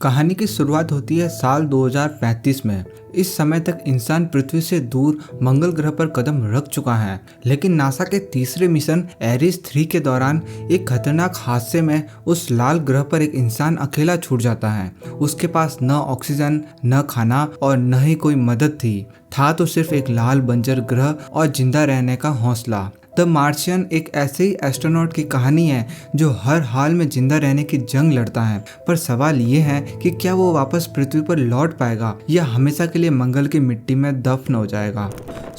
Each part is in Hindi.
कहानी की शुरुआत होती है साल 2035 में। इस समय तक इंसान पृथ्वी से दूर मंगल ग्रह पर कदम रख चुका है, लेकिन नासा के तीसरे मिशन एरिस 3 के दौरान एक खतरनाक हादसे में उस लाल ग्रह पर एक इंसान अकेला छूट जाता है। उसके पास न ऑक्सीजन, न खाना और न ही कोई मदद थी। था तो सिर्फ एक लाल बंजर ग्रह और जिंदा रहने का हौसला। द मार्शियन एक ऐसे ही एस्ट्रोनॉट की कहानी है जो हर हाल में जिंदा रहने की जंग लड़ता है, पर सवाल ये है कि क्या वो वापस पृथ्वी पर लौट पाएगा या हमेशा के लिए मंगल की मिट्टी में दफन हो जाएगा।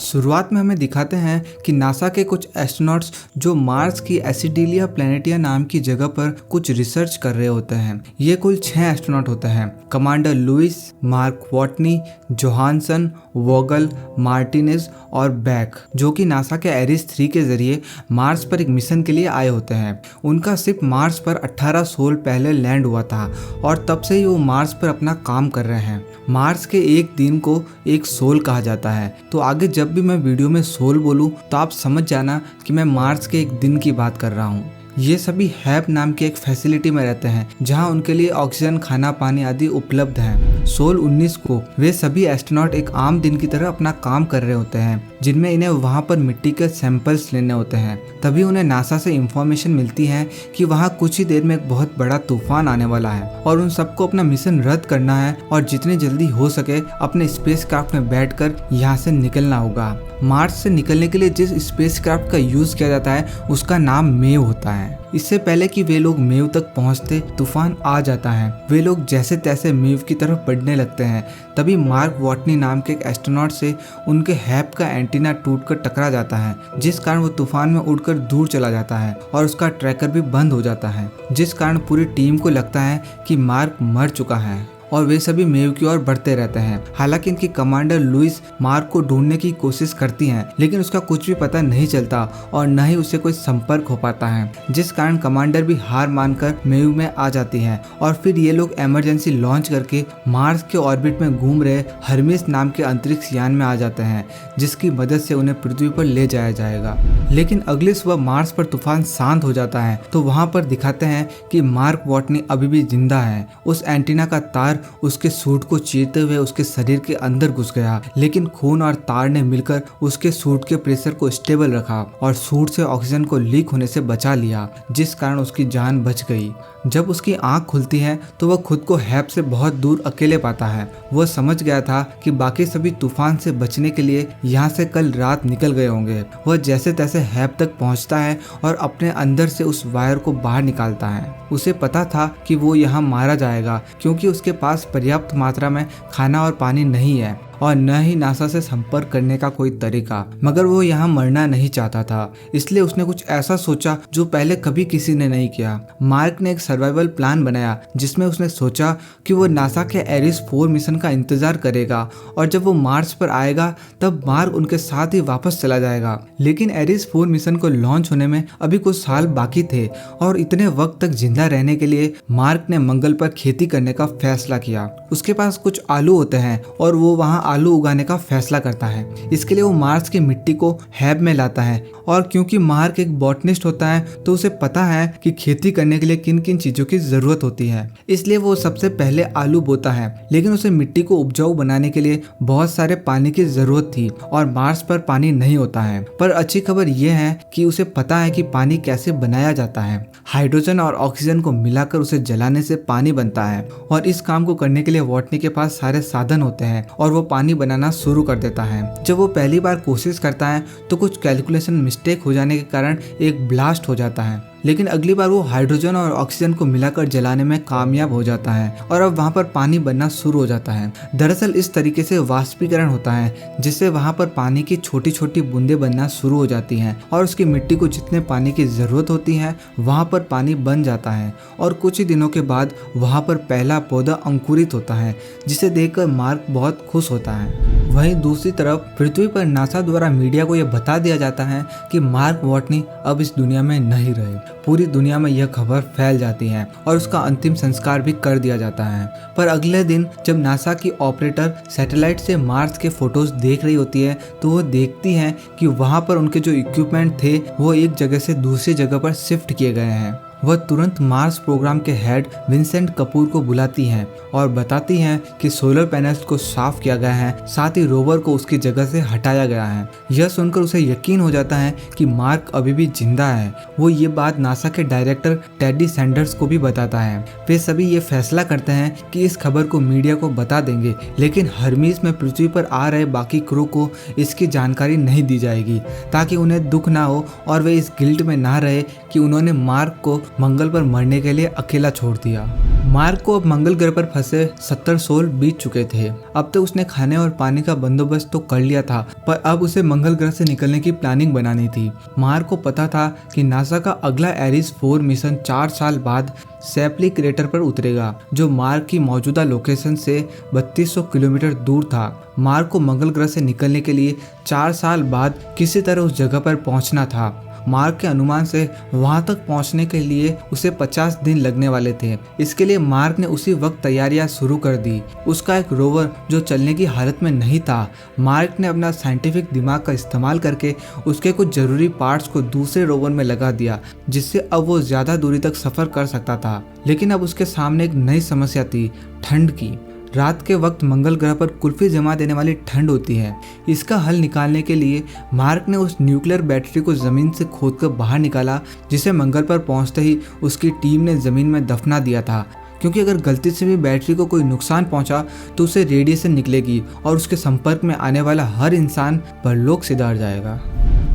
शुरुआत में हमें दिखाते हैं कि नासा के कुछ एस्ट्रोनॉट्स जो मार्स की एसिडिलिया प्लैनेटिया नाम की जगह पर कुछ रिसर्च कर रहे होते हैं। ये कुल 6 एस्ट्रोनॉट होते हैं: commander Lewis, Mark Watney, Johanssen, Vogel, Martinez और बैक, जो कि नासा के एरिस 3 के जरिए मार्स पर एक मिशन के लिए आए होते हैं। उनका शिप मार्स पर 18 सोल पहले लैंड हुआ था और तब से ही वो मार्स पर अपना काम कर रहे हैं। मार्स के एक दिन को एक सोल कहा जाता है, तो आगे जब भी मैं वीडियो में सोल बोलूं तो आप समझ जाना कि मैं मार्स के एक दिन की बात कर रहा हूँ। ये सभी हैब नाम की एक फैसिलिटी में रहते हैं जहां उनके लिए ऑक्सीजन, खाना, पानी आदि उपलब्ध है। सोल 19 को वे सभी एस्ट्रोनॉट एक आम दिन की तरह अपना काम कर रहे होते हैं, जिनमें इन्हें वहां पर मिट्टी के सैंपल्स लेने होते हैं। तभी उन्हें नासा से इंफॉर्मेशन मिलती है कि वहां कुछ ही देर में एक बहुत बड़ा तूफान आने वाला है और उन सबको अपना मिशन रद्द करना है और जितनी जल्दी हो सके अपने स्पेसक्राफ्ट में बैठकर यहाँ से निकलना होगा। मार्स से निकलने के लिए जिस स्पेसक्राफ्ट का यूज किया जाता है उसका नाम मेव होता है। इससे पहले कि वे लोग मेव तक पहुंचते, तूफान आ जाता है। वे लोग जैसे तैसे मेव की तरफ बढ़ने लगते हैं। तभी मार्क वॉटनी नाम के एक एस्ट्रोनॉट से उनके हैब का एंटीना टूटकर टकरा जाता है, जिस कारण वो तूफान में उड़कर दूर चला जाता है और उसका ट्रैकर भी बंद हो जाता है, जिस कारण पूरी टीम को लगता है कि मार्क मर चुका है और वे सभी मेव की ओर बढ़ते रहते हैं। हालांकि इनकी कमांडर लुइस मार्क को ढूंढने की कोशिश करती हैं, लेकिन उसका कुछ भी पता नहीं चलता और न ही उससे कोई संपर्क हो पाता है, जिस कारण कमांडर भी हार मानकर मेव में आ जाती है और फिर ये लोग इमरजेंसी लॉन्च करके मार्स के ऑर्बिट में घूम रहे हर्मिस नाम के अंतरिक्ष यान में आ जाते हैं, जिसकी मदद से उन्हें पृथ्वी पर ले जाया जाएगा। लेकिन अगली सुबह मार्स पर तूफान शांत हो जाता है तो वहां पर दिखाते हैं कि मार्क वॉटनी अभी भी जिंदा है। उस एंटीना का तार उसके सूट को चीरते हुए उसके शरीर के अंदर घुस गया, लेकिन खून और तार ने मिलकर उसके सूट के प्रेशर को स्टेबल रखा और सूट से ऑक्सीजन को लीक होने से बचा लिया, जिस कारण उसकी जान बच गई। जब उसकी आंख खुलती है तो वह खुद को हैब से बहुत दूर अकेले पाता है। वह समझ गया था कि बाकी सभी तूफान से बचने के लिए यहाँ से कल रात निकल गए होंगे। वह जैसे तैसे हैब तक पहुँचता है और अपने अंदर से उस वायर को बाहर निकालता है। उसे पता था कि वो यहाँ मारा जाएगा क्योंकि उसके पास पर्याप्त मात्रा में खाना और पानी नहीं है और न ही नासा से संपर्क करने का कोई तरीका, मगर वो यहाँ मरना नहीं चाहता था। इसलिए उसने कुछ ऐसा सोचा जो पहले कभी किसी ने नहीं किया। मार्क ने एक सर्वाइवल प्लान बनाया जिसमें उसने सोचा कि वो नासा के एरिस 4 मिशन का इंतजार करेगा और जब वो मार्स पर आएगा तब मार्क उनके साथ ही वापस चला जाएगा। लेकिन एरिस 4 मिशन को लॉन्च होने में अभी कुछ साल बाकी थे और इतने वक्त तक जिंदा रहने के लिए मार्क ने मंगल पर खेती करने का फैसला किया। उसके पास कुछ आलू होते हैं और वो वहाँ आलू उगाने का फैसला करता है। इसके लिए वो मार्स की मिट्टी को हैब में लाता है और क्योंकि मार्क एक बॉटनिस्ट होता है तो उसे पता है कि खेती करने के लिए किन किन चीजों की जरूरत होती है, इसलिए वो सबसे पहले आलू बोता है। लेकिन उसे मिट्टी को उपजाऊ बनाने के लिए बहुत सारे पानी की जरूरत थी और मार्स पर पानी नहीं होता है। पर अच्छी खबर यह है कि उसे पता है कि पानी कैसे बनाया जाता है। हाइड्रोजन और ऑक्सीजन को मिलाकर उसे जलाने से पानी बनता है और इस काम को करने के लिए वॉटनी के पास सारे साधन होते हैं और वो पानी बनाना शुरू कर देता है। जब वो पहली बार कोशिश करता है तो कुछ कैलकुलेशन मिस्टेक हो जाने के कारण एक ब्लास्ट हो जाता है, लेकिन अगली बार वो हाइड्रोजन और ऑक्सीजन को मिलाकर जलाने में कामयाब हो जाता है और अब वहाँ पर पानी बनना शुरू हो जाता है। दरअसल इस तरीके से वाष्पीकरण होता है जिससे वहाँ पर पानी की छोटी छोटी बूंदें बनना शुरू हो जाती हैं और उसकी मिट्टी को जितने पानी की जरूरत होती है वहाँ पर पानी बन जाता है और कुछ ही दिनों के बाद वहाँ पर पहला पौधा अंकुरित होता है, जिसे देखकर मार्क बहुत खुश होता है। वहीं दूसरी तरफ पृथ्वी पर नासा द्वारा मीडिया को यह बता दिया जाता है कि मार्क वॉटनी अब इस दुनिया में नहीं रहे। पूरी दुनिया में यह खबर फैल जाती है और उसका अंतिम संस्कार भी कर दिया जाता है। पर अगले दिन जब नासा की ऑपरेटर सैटेलाइट से मार्स के फोटोज देख रही होती है तो वो देखती है कि वहाँ पर उनके जो इक्विपमेंट थे वो एक जगह से दूसरी जगह पर शिफ्ट किए गए हैं। वह तुरंत मार्स प्रोग्राम के हेड विंसेंट कपूर को बुलाती हैं और बताती हैं कि सोलर पैनल्स को साफ किया गया है, साथ ही रोवर को उसकी जगह से हटाया गया है। यह सुनकर उसे यकीन हो जाता है कि मार्क अभी भी जिंदा है। वो ये बात नासा के डायरेक्टर टेडी सैंडर्स को भी बताता है। वे सभी ये फैसला करते हैं कि इस खबर को मीडिया को बता देंगे, लेकिन हर्मीस में पृथ्वी पर आ रहे बाकी क्रू को इसकी जानकारी नहीं दी जाएगी, ताकि उन्हें दुख ना हो और वे इस गिल्ट में ना रहे कि उन्होंने मार्क को मंगल पर मरने के लिए अकेला छोड़ दिया। मार्क को अब मंगल ग्रह पर फंसे 70 साल बीत चुके थे। अब तक उसने खाने और पानी का बंदोबस्त तो कर लिया था, पर अब उसे मंगल ग्रह से निकलने की प्लानिंग बनानी थी। मार्क को पता था कि नासा का अगला एरिस 4 मिशन 4 साल बाद सेपली क्रेटर पर उतरेगा, जो मार्क की मौजूदा लोकेशन से 3200 किलोमीटर दूर था। मार्क को मंगल ग्रह से निकलने के लिए 4 साल बाद किसी तरह उस जगह पर पहुंचना था। मार्क के अनुमान से वहां तक पहुंचने के लिए उसे 50 दिन लगने वाले थे। इसके लिए मार्क ने उसी वक्त तैयारियां शुरू कर दी। उसका एक रोवर जो चलने की हालत में नहीं था, मार्क ने अपना साइंटिफिक दिमाग का इस्तेमाल करके उसके कुछ जरूरी पार्ट्स को दूसरे रोवर में लगा दिया, जिससे अब वो ज्यादा दूरी तक सफर कर सकता था। लेकिन अब उसके सामने एक नई समस्या थी, ठंड की। रात के वक्त मंगल ग्रह पर कुल्फी जमा देने वाली ठंड होती है। इसका हल निकालने के लिए मार्क ने उस न्यूक्लियर बैटरी को जमीन से खोदकर बाहर निकाला, जिसे मंगल पर पहुंचते ही उसकी टीम ने जमीन में दफना दिया था, क्योंकि अगर गलती से भी बैटरी को कोई नुकसान पहुंचा तो उसे रेडिएशन निकलेगी और उसके संपर्क में आने वाला हर इंसान परलोक सिधार जाएगा।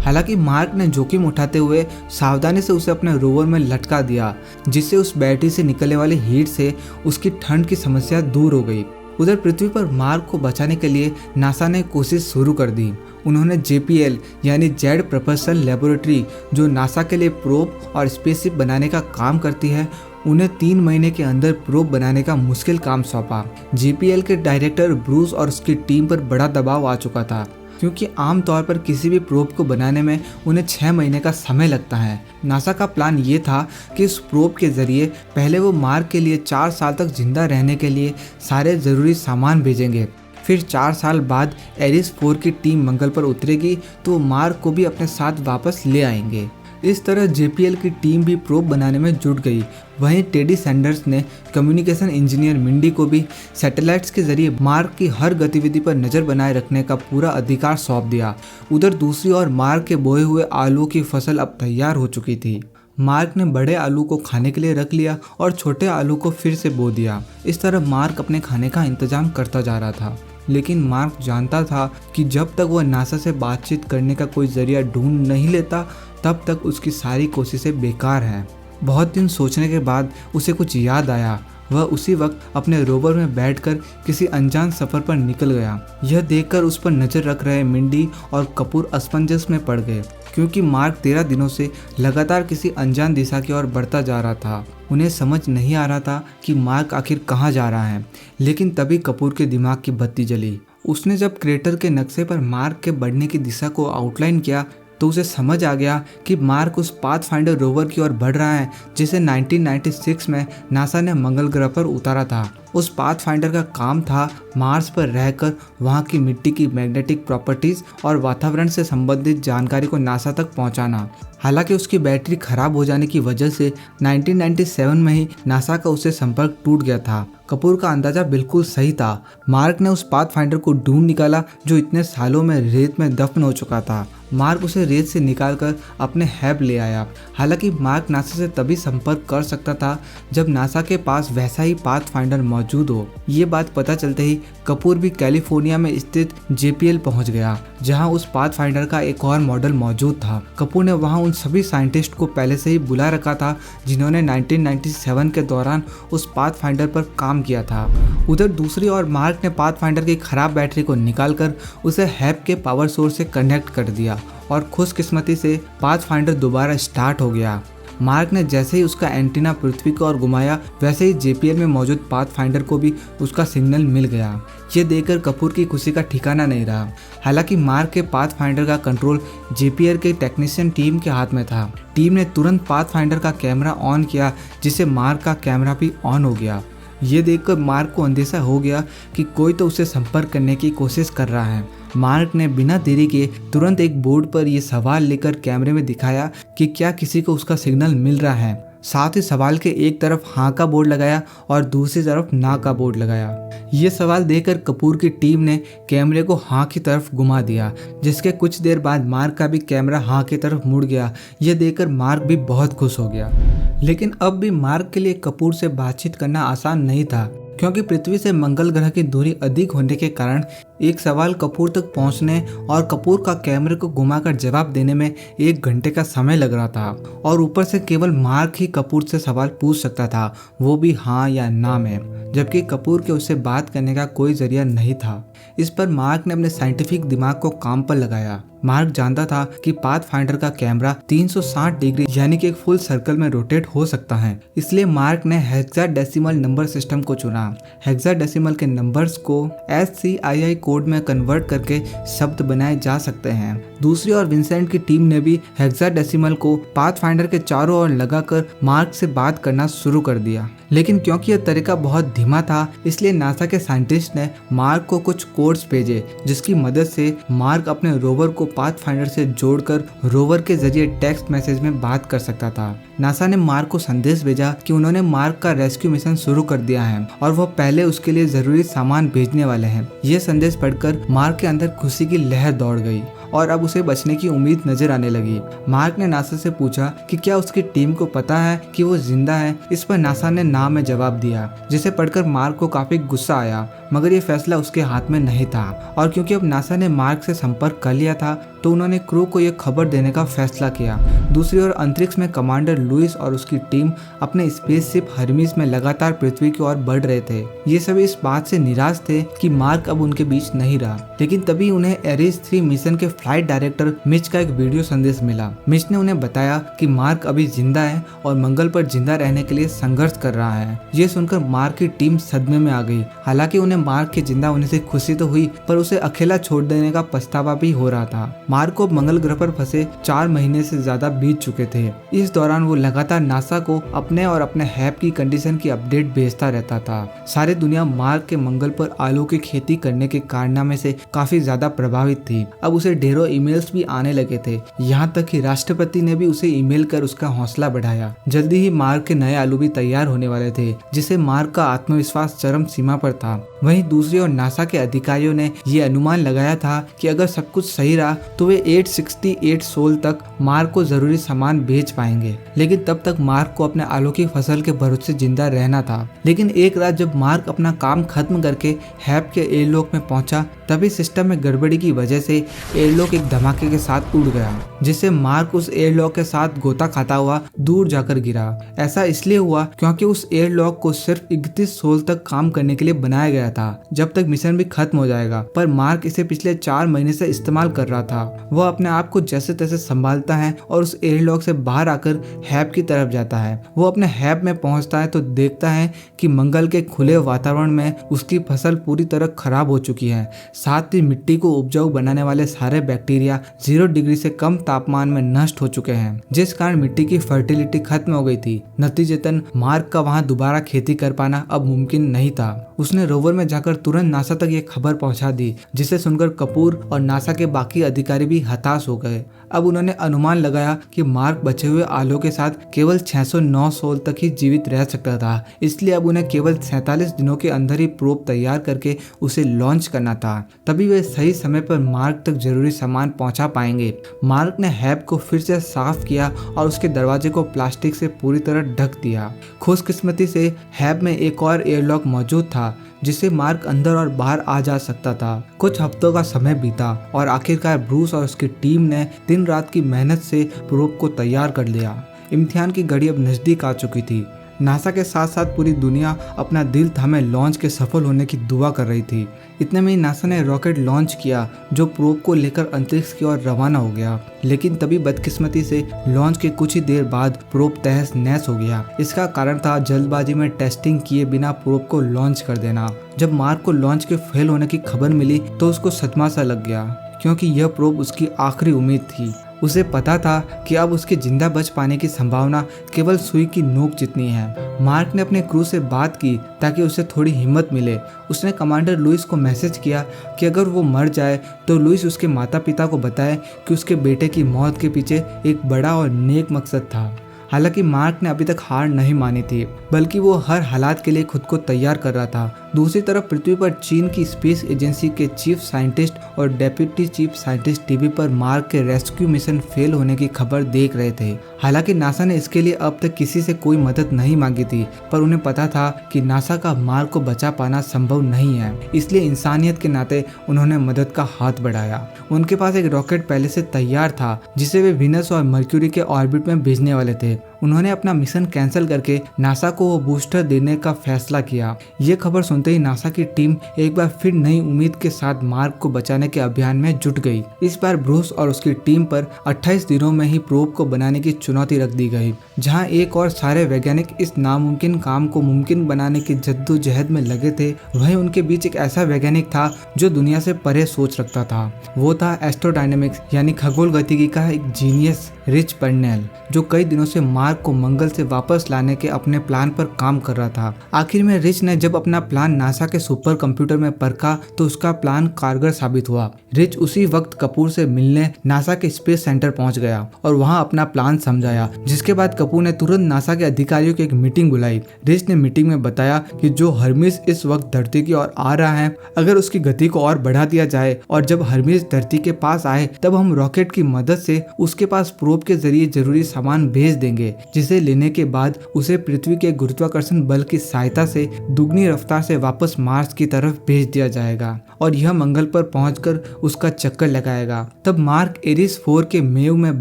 हालांकि मार्क ने जोखिम उठाते हुए सावधानी से उसे अपने रोवर में लटका दिया, जिससे उस बैटरी से निकलने वाली हीट से उसकी ठंड की समस्या दूर हो गई। उधर पृथ्वी पर मार्क को बचाने के लिए नासा ने कोशिश शुरू कर दी। उन्होंने JPL यानी जेट प्रपल्सन लेबोरेटरी, जो नासा के लिए प्रोब और स्पेसशिप बनाने का काम करती है, उन्हें 3 महीने के अंदर प्रोब बनाने का मुश्किल काम सौंपा। JPL के डायरेक्टर ब्रूस और उसकी टीम पर बड़ा दबाव आ चुका था, क्योंकि आमतौर पर किसी भी प्रोब को बनाने में उन्हें 6 महीने का समय लगता है। नासा का प्लान ये था कि इस प्रोब के जरिए पहले वो मार्क के लिए 4 साल तक जिंदा रहने के लिए सारे ज़रूरी सामान भेजेंगे। फिर 4 साल बाद एरिस 4 की टीम मंगल पर उतरेगी तो वो मार्क को भी अपने साथ वापस ले आएंगे। इस तरह JPL की टीम भी प्रोब बनाने में जुट गई। वहीं टेडी सैंडर्स ने कम्युनिकेशन इंजीनियर मिंडी को भी सैटेलाइट्स के जरिए मार्क की हर गतिविधि पर नज़र बनाए रखने का पूरा अधिकार सौंप दिया। उधर दूसरी ओर मार्क के बोए हुए आलू की फसल अब तैयार हो चुकी थी। मार्क ने बड़े आलू को खाने के लिए रख लिया और छोटे आलू को फिर से बो दिया। इस तरह मार्क अपने खाने का इंतजाम करता जा रहा था। लेकिन मार्क जानता था कि जब तक वह नासा से बातचीत करने का कोई जरिया ढूंढ नहीं लेता, तब तक उसकी सारी कोशिशें बेकार हैं। बहुत दिन सोचने के बाद उसे कुछ याद आया। वह उसी वक्त अपने रोवर में बैठकर किसी अनजान सफर पर निकल गया। यह देखकर उस पर नजर रख रहे मिंडी और कपूर असमंजस में पड़ गए, क्योंकि मार्क 13 दिनों से लगातार किसी अनजान दिशा की ओर बढ़ता जा रहा था। उन्हें समझ नहीं आ रहा था कि मार्क आखिर कहाँ जा रहा है। लेकिन तभी कपूर के दिमाग की बत्ती जली। उसने जब क्रेटर के नक्शे पर मार्क के बढ़ने की दिशा को आउटलाइन किया तो उसे समझ आ गया कि मार्क उस पाथफाइंडर रोवर की ओर बढ़ रहा है, जिसे 1996 में नासा ने मंगल ग्रह पर उतारा था। उस पाथफाइंडर का काम था मार्स पर रहकर वहां की मिट्टी की मैग्नेटिक प्रॉपर्टीज और वातावरण से संबंधित जानकारी को नासा तक पहुंचाना। हालांकि उसकी बैटरी खराब हो जाने की वजह से 1997 में ही नासा का उससे संपर्क टूट गया था। कपूर का अंदाजा बिल्कुल सही था। मार्क ने उस पाथफाइंडर को ढूंढ निकाला जो इतने सालों में रेत में दफन हो चुका था। मार्क उसे रेत से निकालकर अपने हैब ले आया। हालांकि मार्क नासा से तभी संपर्क कर सकता था जब नासा के पास वैसा ही पाथफाइंडर मौजूद हो। ये बात पता चलते ही कपूर भी कैलिफोर्निया में स्थित JPL पहुंच गया, जहां उस पाथफाइंडर का एक और मॉडल मौजूद था। कपूर ने वहां उन सभी साइंटिस्ट को पहले से ही बुला रखा था जिन्होंने 1997 के दौरान उस पाथफाइंडर पर काम किया था। उधर दूसरी ओर मार्क ने पाथफाइंडर की खराब बैटरी को निकालकर उसे हैब के पावर सोर्स से कनेक्ट कर दिया और खुशकिस्मती से पाथफाइंडर दोबारा स्टार्ट हो गया। मार्क ने जैसे ही उसका एंटीना पृथ्वी की ओर घुमाया, वैसे ही JPL में मौजूद पाथफाइंडर को भी उसका सिग्नल मिल गया। ये देखकर कपूर की खुशी का ठिकाना नहीं रहा। हालांकि मार्क के पाथफाइंडर का कंट्रोल JPL के टेक्नीशियन टीम के हाथ में था। टीम ने तुरंत पाथफाइंडर का कैमरा ऑन किया, जिससे मार्क का कैमरा भी ऑन हो गया। ये देखकर मार्क को अंदेशा हो गया कि कोई तो उसे संपर्क करने की कोशिश कर रहा है। मार्क ने बिना देरी के तुरंत एक बोर्ड पर यह सवाल लेकर कैमरे में दिखाया कि क्या किसी को उसका सिग्नल मिल रहा है। साथ ही सवाल के एक तरफ हाँ का बोर्ड लगाया और दूसरी तरफ ना का बोर्ड लगाया। ये सवाल देखकर कपूर की टीम ने कैमरे को हाँ की तरफ घुमा दिया, जिसके कुछ देर बाद मार्क का भी कैमरा हाँ की तरफ मुड़ गया। यह देखकर मार्क भी बहुत खुश हो गया। लेकिन अब भी मार्क के लिए कपूर से बातचीत करना आसान नहीं था, क्योंकि पृथ्वी से मंगल ग्रह की दूरी अधिक होने के कारण एक सवाल कपूर तक पहुंचने और कपूर का कैमरे को घुमाकर जवाब देने में 1 घंटे का समय लग रहा था। और ऊपर से केवल मार्क ही कपूर से सवाल पूछ सकता था, वो भी हाँ या ना में, जबकि कपूर के उससे बात करने का कोई जरिया नहीं था। इस पर मार्क ने अपने साइंटिफिक दिमाग को काम पर लगाया। मार्क जानता था कि पाथफाइंडर का कैमरा 360 डिग्री यानी कि एक फुल सर्कल में रोटेट हो सकता है, इसलिए मार्क ने हेक्साडेसिमल नंबर सिस्टम को चुना। हेक्साडेसिमल के नंबर्स को SCII कोड में कन्वर्ट करके शब्द बनाए जा सकते हैं। दूसरी ओर विंसेंट की टीम ने भी हेक्साडेसिमल को पाथफाइंडर के चारों ओर लगाकर मार्क से बात करना शुरू कर दिया। लेकिन क्योंकि यह तरीका बहुत धीमा था, इसलिए नासा के साइंटिस्ट ने मार्क को कुछ कोड्स भेजे, जिसकी मदद से मार्क अपने रोवर को पाथफाइंडर से जोड़कर रोवर के जरिए टेक्स्ट मैसेज में बात कर सकता था। नासा ने मार्क को संदेश भेजा कि उन्होंने मार्क का रेस्क्यू मिशन शुरू कर दिया है और वह पहले उसके लिए जरूरी सामान भेजने वाले हैं। यह संदेश पढ़कर मार्क के अंदर खुशी की लहर दौड़ गई और अब उसे बचने की उम्मीद नजर आने लगी। मार्क ने नासा से पूछा कि क्या उसकी टीम को पता है कि वो जिंदा है। इस पर नासा ने ना में जवाब दिया, जिसे पढ़कर मार्क को काफी गुस्सा आया, मगर ये फैसला उसके हाथ में नहीं था। और क्योंकि अब नासा ने मार्क से संपर्क कर लिया था, तो उन्होंने क्रू को यह खबर देने का फैसला किया। दूसरी ओर अंतरिक्ष में कमांडर लुइस और उसकी टीम अपने स्पेसशिप हर्मीस में लगातार पृथ्वी की ओर बढ़ रहे थे। ये सभी इस बात से निराश थे कि मार्क अब उनके बीच नहीं रहा। लेकिन तभी उन्हें एरिस 3 मिशन के फ्लाइट डायरेक्टर मिच का एक वीडियो संदेश मिला। मिच ने उन्हें बताया कि मार्क अभी जिंदा है और मंगल पर जिंदा रहने के लिए संघर्ष कर रहा है। ये सुनकर मार्क की टीम सदमे में आ गई। हालांकि उन्हें मार्क के जिंदा होने से खुशी तो हुई, पर उसे अकेला छोड़ देने का पछतावा भी हो रहा था। मार्क को मंगल ग्रह पर फंसे 4 महीने से ज्यादा बीत चुके थे। इस दौरान वो लगातार नासा को अपने और अपने हैप की कंडीशन की अपडेट भेजता रहता था। सारी दुनिया मार्क के मंगल पर आलू की खेती करने के कारनामे से काफी ज्यादा प्रभावित थी। अब उसे ढेरों ईमेल्स भी आने लगे थे, यहाँ तक कि राष्ट्रपति ने भी उसे ईमेल कर उसका हौसला बढ़ाया। जल्दी ही मार्क के नए आलू भी तैयार होने वाले थे, जिससे मार्क का आत्मविश्वास चरम सीमा पर था। वहीं दूसरी ओर नासा के अधिकारियों ने ये अनुमान लगाया था कि अगर सब कुछ सही रहा तो वे 868 सोल तक मार्क को जरूरी सामान भेज पाएंगे। लेकिन तब तक मार्क को अपने आलू की फसल के भरोसे जिंदा रहना था। लेकिन एक रात जब मार्क अपना काम खत्म करके हैप के एयरलॉक में पहुंचा, तभी सिस्टम में गड़बड़ी की वजह से एयरलॉक एक धमाके के साथ उड़ गया, जिससे मार्क उस एयरलॉक के साथ गोता खाता हुआ दूर जाकर गिरा। ऐसा इसलिए हुआ क्योंकि उस एयरलॉक को सिर्फ 31 सोल तक काम करने के लिए बनाया गया था, जब तक मिशन भी खत्म हो जाएगा। पर मार्क इसे पिछले 4 महीने से इस्तेमाल कर रहा था। वह अपने आप को जैसे तैसे संभालता है और उस एयरलॉक से बाहर आकर हैप की तरफ जाता है। वो अपने हैप में पहुंचता है तो देखता है कि मंगल के खुले वातावरण में उसकी फसल पूरी तरह खराब हो चुकी है। साथ ही मिट्टी को उपजाऊ बनाने वाले सारे बैक्टीरिया 0 डिग्री से कम तापमान में नष्ट हो चुके हैं, जिस कारण मिट्टी की फर्टिलिटी खत्म हो गई थी। नतीजतन मार्क का वहां दोबारा खेती कर पाना अब मुमकिन नहीं था। उसने रोवर में जाकर तुरंत नासा तक ये खबर पहुंचा दी, जिसे सुनकर कपूर और नासा के बाकी अधिकारी भी हताश हो गए। अब उन्होंने अनुमान लगाया कि मार्क बचे हुए आलू के साथ केवल 609 सोल तक ही जीवित रह सकता था, इसलिए अब उन्हें केवल 47 दिनों के अंदर ही प्रोब तैयार करके उसे लॉन्च करना था। तभी वे सही समय पर मार्क तक जरूरी सामान पहुंचा पाएंगे। मार्क ने हैप को फिर से साफ किया और उसके दरवाजे को प्लास्टिक से पूरी तरह ढक दिया। खुशकिस्मती से हैप में एक और एयरलॉक मौजूद था, जिससे मार्क अंदर और बाहर आ जा सकता था। कुछ हफ्तों का समय बीता और आखिरकार ब्रूस और उसकी टीम ने दिन रात की मेहनत से प्रोब को तैयार कर लिया। इम्तिहान की घड़ी अब नजदीक आ चुकी थी। नासा के साथ साथ पूरी दुनिया अपना दिल थामे लॉन्च के सफल होने की दुआ कर रही थी। इतने में ही नासा ने रॉकेट लॉन्च किया, जो प्रोब को लेकर अंतरिक्ष की ओर रवाना हो गया। लेकिन तभी बदकिस्मती से लॉन्च के कुछ ही देर बाद प्रोब तहस नहस हो गया। इसका कारण था जल्दबाजी में टेस्टिंग किए बिना प्रोब को लॉन्च कर देना। जब मार्क को लॉन्च के फेल होने की खबर मिली तो उसको सदमा सा लग गया, क्योंकि यह प्रोब उसकी आखिरी उम्मीद थी। उसे पता था कि अब उसके जिंदा बच पाने की संभावना केवल सुई की नोक जितनी है। मार्क ने अपने क्रू से बात की ताकि उसे थोड़ी हिम्मत मिले। उसने कमांडर लुइस को मैसेज किया कि अगर वो मर जाए तो लुइस उसके माता पिता को बताए कि उसके बेटे की मौत के पीछे एक बड़ा और नेक मकसद था। हालांकि मार्क ने अभी तक हार नहीं मानी थी, बल्कि वो हर हालात के लिए खुद को तैयार कर रहा था। दूसरी तरफ पृथ्वी पर चीन की स्पेस एजेंसी के चीफ साइंटिस्ट और डेप्यूटी चीफ साइंटिस्ट टीवी पर मार्क के रेस्क्यू मिशन फेल होने की खबर देख रहे थे। हालांकि नासा ने इसके लिए अब तक किसी से कोई मदद नहीं मांगी थी, पर उन्हें पता था कि नासा का मार्क को बचा पाना संभव नहीं है। इसलिए इंसानियत के नाते उन्होंने मदद का हाथ बढ़ाया। उनके पास एक रॉकेट पहले से तैयार था जिसे वे वीनस और मर्क्यूरी के ऑर्बिट में भेजने वाले थे। उन्होंने अपना मिशन कैंसिल करके नासा को वो बूस्टर देने का फैसला किया। ये खबर सुनते ही नासा की टीम एक बार फिर नई उम्मीद के साथ मार्क को बचाने के अभियान में जुट गई। इस बार ब्रूस और उसकी टीम पर 28 दिनों में ही प्रोब को बनाने की चुनौती रख दी गई। जहां एक और सारे वैज्ञानिक इस नामुमकिन काम को मुमकिन बनाने की जद्दोजहद में लगे थे, वहीं उनके बीच एक ऐसा वैज्ञानिक था जो दुनिया से परे सोच रखता था। वो था एस्ट्रोडायनेमिक्स यानी खगोल गतिकी का एक जीनियस रिच पर्नेल, जो कई दिनों से मार्क को मंगल से वापस लाने के अपने प्लान पर काम कर रहा था। आखिर में रिच ने जब अपना प्लान नासा के सुपर कंप्यूटर में परखा तो उसका प्लान कारगर साबित हुआ। रिच उसी वक्त कपूर से मिलने नासा के स्पेस सेंटर पहुंच गया और वहां अपना प्लान समझाया, जिसके बाद कपूर ने तुरंत नासा के अधिकारियों की एक मीटिंग बुलाई। रिच ने मीटिंग में बताया कि जो हर्मीस इस वक्त धरती की ओर आ रहा है, अगर उसकी गति को और बढ़ा दिया जाए और जब हर्मीस धरती के पास आए तब हम रॉकेट की मदद से उसके पास प्रोब के जरिए जरूरी सामान भेज देंगे, जिसे लेने के बाद उसे पृथ्वी के गुरुत्वाकर्षण बल की सहायता से दुगनी रफ्तार से वापस मार्स की तरफ भेज दिया जाएगा और यह मंगल पर पहुंचकर उसका चक्कर लगाएगा। तब मार्क एरिस 4 के मेव में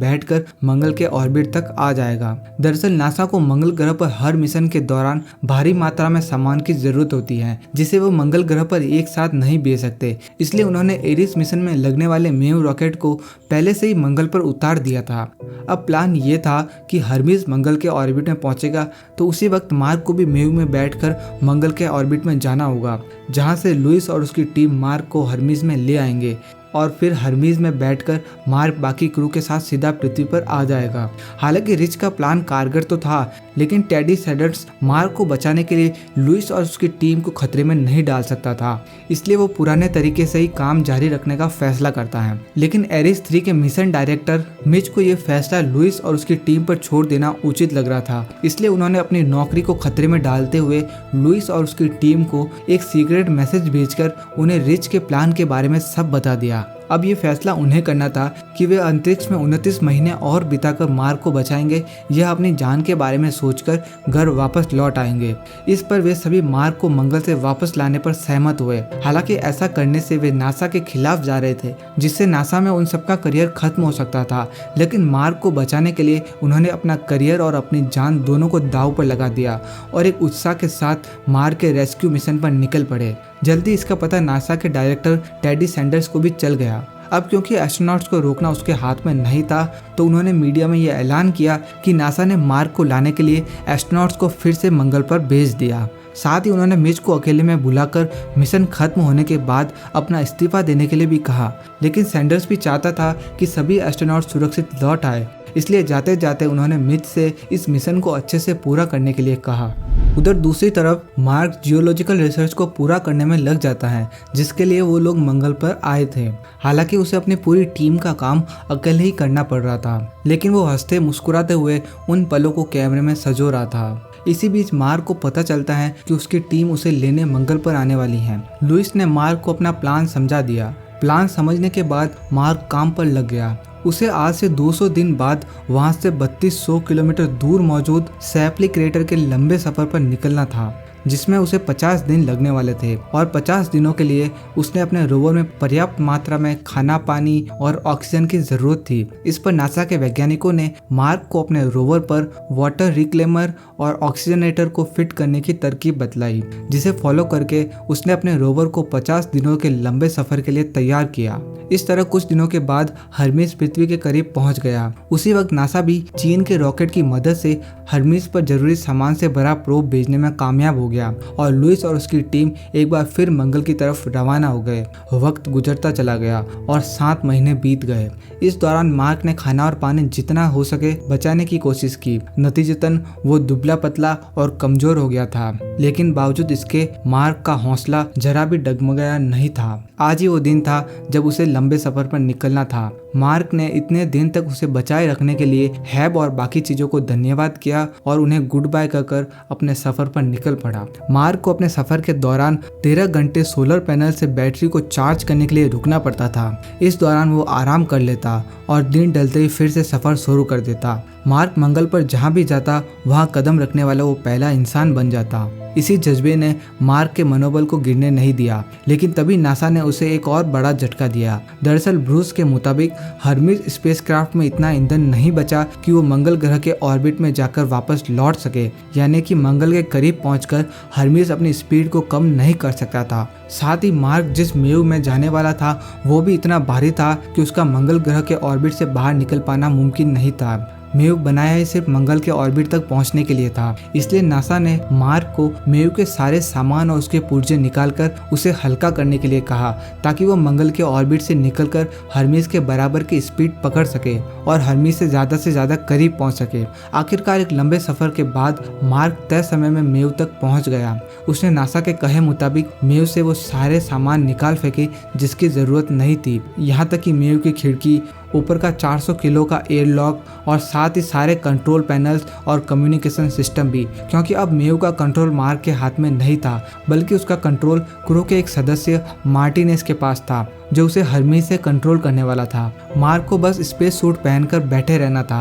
बैठकर मंगल के ऑर्बिट तक आ जाएगा। दरअसल नासा को मंगल ग्रह पर हर मिशन के दौरान भारी मात्रा में सामान की जरूरत होती है, जिसे वो मंगल ग्रह पर एक साथ नहीं भेज सकते। इसलिए उन्होंने एरिस मिशन में लगने वाले मेव रॉकेट को पहले से ही मंगल पर उतार दिया था। अब प्लान ये था कि हर्मीस मंगल के ऑर्बिट में पहुंचेगा तो उसी वक्त मार्क को भी मेव में बैठकर मंगल के ऑर्बिट में जाना होगा, जहां से लुइस और उसकी टीम मार्क को हर्मीस में ले आएंगे और फिर हर्मीज में बैठकर मार्क बाकी क्रू के साथ सीधा पृथ्वी पर आ जाएगा। हालांकि रिच का प्लान कारगर तो था, लेकिन टेडी सैडर्स मार्क को बचाने के लिए लुइस और उसकी टीम को खतरे में नहीं डाल सकता था, इसलिए वो पुराने तरीके से ही काम जारी रखने का फैसला करता है। लेकिन एरिस 3 के मिशन डायरेक्टर मिच को ये फैसला लुइस और उसकी टीम पर छोड़ देना उचित लग रहा था, इसलिए उन्होंने अपनी नौकरी को खतरे में डालते हुए लुइस और उसकी टीम को एक सीक्रेट मैसेज भेजकर उन्हें रिच के प्लान के बारे में सब बता दिया। अब ये फैसला उन्हें करना था कि वे अंतरिक्ष में 29 महीने और बिताकर मार्क को बचाएंगे या अपनी जान के बारे में सोचकर घर वापस लौट आएंगे। इस पर वे सभी मार्क को मंगल से वापस लाने पर सहमत हुए। हालांकि ऐसा करने से वे नासा के खिलाफ जा रहे थे, जिससे नासा में उन सबका करियर खत्म हो सकता था। लेकिन मार्क को बचाने के लिए उन्होंने अपना करियर और अपनी जान दोनों को दांव पर लगा दिया और एक उत्साह के साथ मार्क के रेस्क्यू मिशन पर निकल पड़े। जल्दी इसका पता नासा के डायरेक्टर टेडी सैंडर्स को भी चल गया। अब क्योंकि एस्ट्रोनॉट्स को रोकना उसके हाथ में नहीं था, तो उन्होंने मीडिया में यह ऐलान किया कि नासा ने मार्क को लाने के लिए एस्ट्रोनॉट्स को फिर से मंगल पर भेज दिया। साथ ही उन्होंने मिच को अकेले में बुलाकर मिशन खत्म होने के बाद अपना इस्तीफा देने के लिए भी कहा। लेकिन सैंडर्स भी चाहता था कि सभी एस्ट्रोनॉट सुरक्षित लौट आए, इसलिए जाते जाते उन्होंने मिच से इस मिशन को अच्छे से पूरा करने के लिए कहा। उधर दूसरी तरफ मार्क जियोलॉजिकल रिसर्च को पूरा करने में लग जाता है, जिसके लिए वो लोग मंगल पर आए थे। हालांकि उसे अपनी पूरी टीम का काम अकेले ही करना पड़ रहा था, लेकिन वो हंसते मुस्कुराते हुए उन पलों को कैमरे में सजो रहा था। इसी बीच मार्क को पता चलता है कि उसकी टीम उसे लेने मंगल पर आने वाली है। लुइस ने मार्क को अपना प्लान समझा दिया। प्लान समझने के बाद मार्क काम पर लग गया। उसे आज से 200 दिन बाद वहां से 3200 किलोमीटर दूर मौजूद सैपली क्रेटर के लंबे सफर पर निकलना था, जिसमें उसे 50 दिन लगने वाले थे और 50 दिनों के लिए उसने अपने रोवर में पर्याप्त मात्रा में खाना, पानी और ऑक्सीजन की जरूरत थी। इस पर नासा के वैज्ञानिकों ने मार्क को अपने रोवर पर वाटर रिक्लेमर और ऑक्सीजनेटर को फिट करने की तरकीब बतलाई, जिसे फॉलो करके उसने अपने रोवर को 50 दिनों के लंबे सफर के लिए तैयार किया। इस तरह कुछ दिनों के बाद हर्मीस पृथ्वी के करीब पहुंच गया। उसी वक्त नासा भी चीन के रॉकेट की मदद से हर्मीस पर जरूरी सामान से भरा प्रोब भेजने में कामयाब हो गया। गया और लुइस और उसकी टीम एक बार फिर मंगल की तरफ रवाना हो गए। वक्त गुजरता चला गया और 7 महीने बीत गए। इस दौरान मार्क ने खाना और पानी जितना हो सके बचाने की कोशिश की। नतीजतन वो दुबला पतला और कमजोर हो गया था, लेकिन बावजूद इसके मार्क का हौसला जरा भी डगमगाया नहीं था। आज ही वो दिन था जब उसे लंबे सफर पर निकलना था। मार्क ने इतने दिन तक उसे बचाए रखने के लिए हैब और बाकी चीजों को धन्यवाद किया और उन्हें गुड बाय कहकर अपने सफर पर निकल पड़ा। मार्क को अपने सफर के दौरान 13 घंटे सोलर पैनल से बैटरी को चार्ज करने के लिए रुकना पड़ता था। इस दौरान वो आराम कर लेता और दिन ढलते ही फिर से सफर शुरू कर देता। मार्क मंगल पर जहाँ भी जाता वहाँ कदम रखने वाला वो पहला इंसान बन जाता। इसी जज्बे ने मार्क के मनोबल को गिरने नहीं दिया, लेकिन तभी नासा ने उसे एक और बड़ा झटका दिया। दरअसल ब्रूस के मुताबिक हर्मीज स्पेसक्राफ्ट में इतना ईंधन नहीं बचा कि वो मंगल ग्रह के ऑर्बिट में जाकर वापस लौट सके, यानी कि मंगल के करीब पहुंचकर हर्मीज अपनी स्पीड को कम नहीं कर सकता था। साथ ही मार्क जिस मेव में जाने वाला था वो भी इतना भारी था कि उसका मंगल ग्रह के ऑर्बिट से बाहर निकल पाना मुमकिन नहीं था। मेव बनाया ही सिर्फ मंगल के ऑर्बिट तक पहुंचने के लिए था। इसलिए नासा ने मार्क को मेव के सारे सामान और उसके पुर्जे निकालकर उसे हल्का करने के लिए कहा, ताकि वो मंगल के ऑर्बिट से निकलकर हर्मीज के बराबर की स्पीड पकड़ सके और हर्मीज से ज्यादा करीब पहुंच सके। आखिरकार एक लंबे सफर के बाद मार्क तय समय में मेव तक पहुंच गया। उसने नासा के कहे मुताबिक मेव से वो सारे सामान निकाल फेंके जिसकी जरूरत नहीं थी, यहाँ तक कि मेव की खिड़की, ऊपर का 400 किलो का एयरलॉक और साथ ही सारे कंट्रोल पैनल्स और कम्युनिकेशन सिस्टम भी, क्योंकि अब मेव का कंट्रोल मार्क के हाथ में नहीं था, बल्कि उसका कंट्रोल क्रू के एक सदस्य मार्टिनेज के पास था, जो उसे हर्मीज से कंट्रोल करने वाला था। मार्क को बस स्पेस सूट पहनकर बैठे रहना था।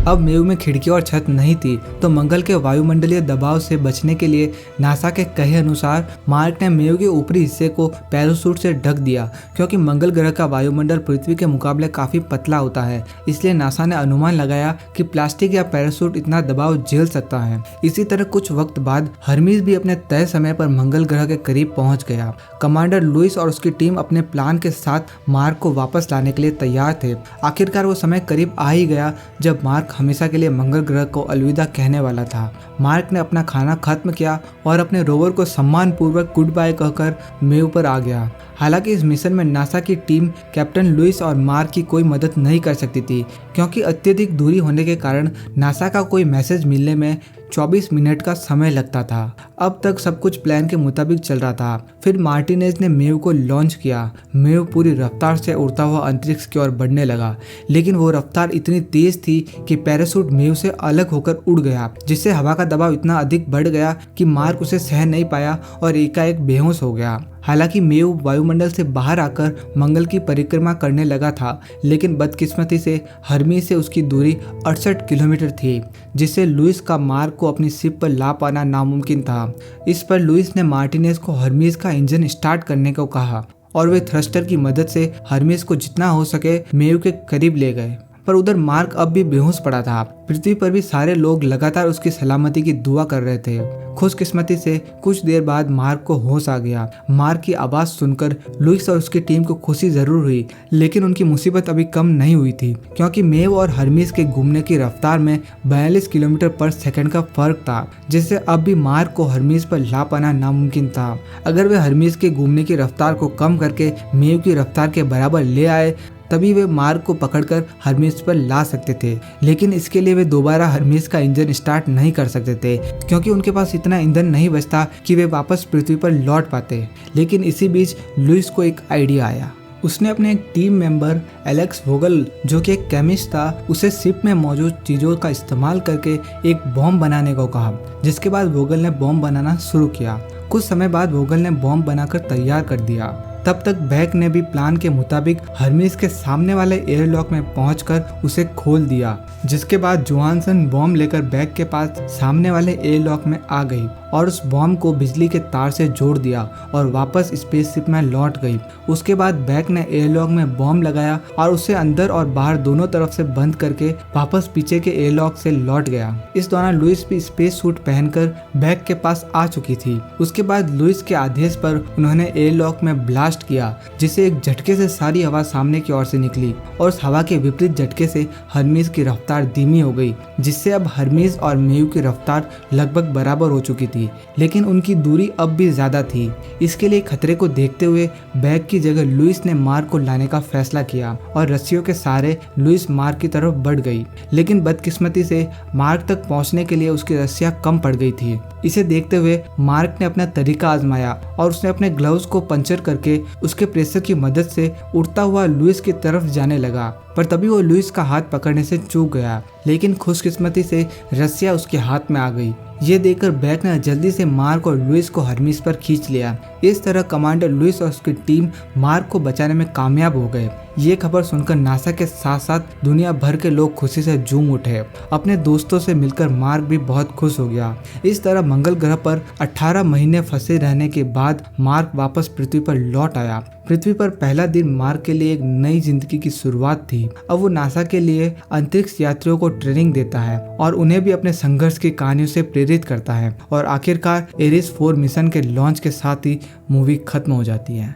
अब मेव में खिड़की और छत नहीं थी, तो मंगल के वायुमंडलीय दबाव से बचने के लिए नासा के कहे अनुसार मार्क ने मेव के ऊपरी हिस्से को पैराशूट से ढक दिया। क्योंकि मंगल ग्रह का वायुमंडल पृथ्वी के मुकाबले काफी पतला होता है, इसलिए नासा ने अनुमान लगाया कि प्लास्टिक या पैराशूट इतना दबाव झेल सकता है। इसी तरह कुछ वक्त बाद हर्मीज भी अपने तय समय पर मंगल ग्रह के करीब पहुंच गया। कमांडर लुइस और उसकी टीम अपने प्लान के साथ मार्क को वापस लाने के लिए तैयार थे। आखिरकार वो समय करीब आ ही गया जब मार्क हमेशा के लिए मंगल ग्रह को अलविदा कहने वाला था। मार्क ने अपना खाना खत्म किया और अपने रोवर को सम्मानपूर्वक गुड बाय कहकर मेव पर आ गया। हालांकि इस मिशन में नासा की टीम कैप्टन लुइस और मार्क की कोई मदद नहीं कर सकती थी, क्योंकि अत्यधिक दूरी होने के कारण नासा का कोई मैसेज मिलने में 24 मिनट का समय लगता था। अब तक सब कुछ प्लान के मुताबिक चल रहा था। फिर मार्टिनेज ने मेव को लॉन्च किया। मेव पूरी रफ्तार से उड़ता हुआ अंतरिक्ष की ओर बढ़ने लगा, लेकिन वो रफ्तार इतनी तेज थी कि पैराशूट मेव से अलग होकर उड़ गया, जिससे हवा का दबाव इतना अधिक बढ़ गया कि मार्क उसे सह नहीं पाया और एकाएक बेहोश हो गया। हालांकि मेव वायुमंडल से बाहर आकर मंगल की परिक्रमा करने लगा था, लेकिन बदकिस्मती से हर्मीज से उसकी दूरी 68 किलोमीटर थी, जिससे लुइस का मार्क को अपनी शिप पर ला पाना नामुमकिन था। इस पर लुइस ने मार्टिनेज को हर्मीज का इंजन स्टार्ट करने को कहा और वे थ्रस्टर की मदद से हर्मीज को जितना हो सके मेव के करीब ले गए। पर उधर मार्क अब भी बेहोश पड़ा था। पृथ्वी पर भी सारे लोग लगातार उसकी सलामती की दुआ कर रहे थे। खुशकिस्मती से कुछ देर बाद मार्क को होश आ गया। मार्क की आवाज सुनकर लुइस और उसकी टीम को खुशी जरूर हुई, लेकिन उनकी मुसीबत अभी कम नहीं हुई थी, क्योंकि मेव और हर्मीज के घूमने की रफ्तार में 42 किलोमीटर पर सेकंड का फर्क था, जिससे अब भी मार्क को हर्मीज पर ला पाना नामुमकिन था। अगर वे हर्मीज के घूमने की रफ्तार को कम करके मेव की रफ्तार के बराबर ले आए, तभी वे मार्क को पकड़कर हर्मीज पर ला सकते थे। लेकिन इसके लिए वे दोबारा हर्मीज का इंजन स्टार्ट नहीं कर सकते थे, क्योंकि उनके पास इतना ईंधन नहीं बचता कि वे वापस पृथ्वी पर लौट पाते। लेकिन इसी बीच लुइस को एक आइडिया आया। उसने अपने एक टीम मेंबर एलेक्स वोगल, जो कि एक केमिस्ट था, उसे शिप में मौजूद चीजों का इस्तेमाल करके एक बॉम्ब बनाने को कहा, जिसके बाद वोगल ने बॉम्ब बनाना शुरू किया। कुछ समय बाद वोगल ने बॉम्ब बनाकर तैयार कर दिया। तब तक बैक ने भी प्लान के मुताबिक हर्मीज के सामने वाले एयरलॉक में पहुंचकर उसे खोल दिया, जिसके बाद जोहानसन बॉम्ब लेकर बैक के पास सामने वाले एयरलॉक में आ गई और उस बॉम्ब को बिजली के तार से जोड़ दिया और वापस स्पेसशिप में लौट गई। उसके बाद बैक ने एयरलॉक में बॉम्ब लगाया और उसे अंदर और बाहर दोनों तरफ से बंद करके वापस पीछे के एयरलॉक से लौट गया। इस दौरान लुइस भी स्पेस सूट पहनकर बैक के पास आ चुकी थी। उसके बाद लुइस के आदेश पर उन्होंने एयरलॉक में ब्लास्ट ब्लास्ट किया, जिससे एक झटके से सारी हवा सामने की ओर से निकली और उस हवा के विपरीत झटके से हर्मीज की रफ्तार धीमी हो गई, जिससे अब हर्मीज और मेयू की रफ्तार लगभग बराबर हो चुकी थी, लेकिन उनकी दूरी अब भी ज्यादा थी। इसके लिए खतरे को देखते हुए बैग की जगह लुइस ने मार्क को लाने का फैसला किया और रस्सियों के सहारे लुइस मार्क की तरफ बढ़ गई, लेकिन बदकिस्मती से मार्क तक पहुंचने के लिए उसकी रस्सियां कम पड़ गई थी। इसे देखते हुए मार्क ने अपना तरीका आजमाया और उसने अपने ग्लव्स को पंचर करके उसके प्रेशर की मदद से उड़ता हुआ लुइस की तरफ जाने लगा, पर तभी वो लुइस का हाथ पकड़ने से चूक गया, लेकिन खुशकिस्मती से रस्सियां उसके हाथ में आ गई। ये देखकर बैग ने जल्दी से मार्क और लुइस को हर्मीज पर खींच लिया। इस तरह कमांडर लुइस और उसकी टीम मार्क को बचाने में कामयाब हो गए। ये खबर सुनकर नासा के साथ साथ दुनिया भर के लोग खुशी से झूम उठे। अपने दोस्तों से मिलकर मार्क भी बहुत खुश हो गया। इस तरह मंगल ग्रह पर 18 महीने फंसे रहने के बाद मार्क वापस पृथ्वी पर लौट आया। पृथ्वी पर पहला दिन मार्क के लिए एक नई जिंदगी की शुरुआत थी। अब वो नासा के लिए अंतरिक्ष यात्रियों को ट्रेनिंग देता है और उन्हें भी अपने संघर्ष की कहानियों से प्रेरित करता है। और आखिरकार एरिस 4 मिशन के लॉन्च के साथ ही मूवी खत्म हो जाती है।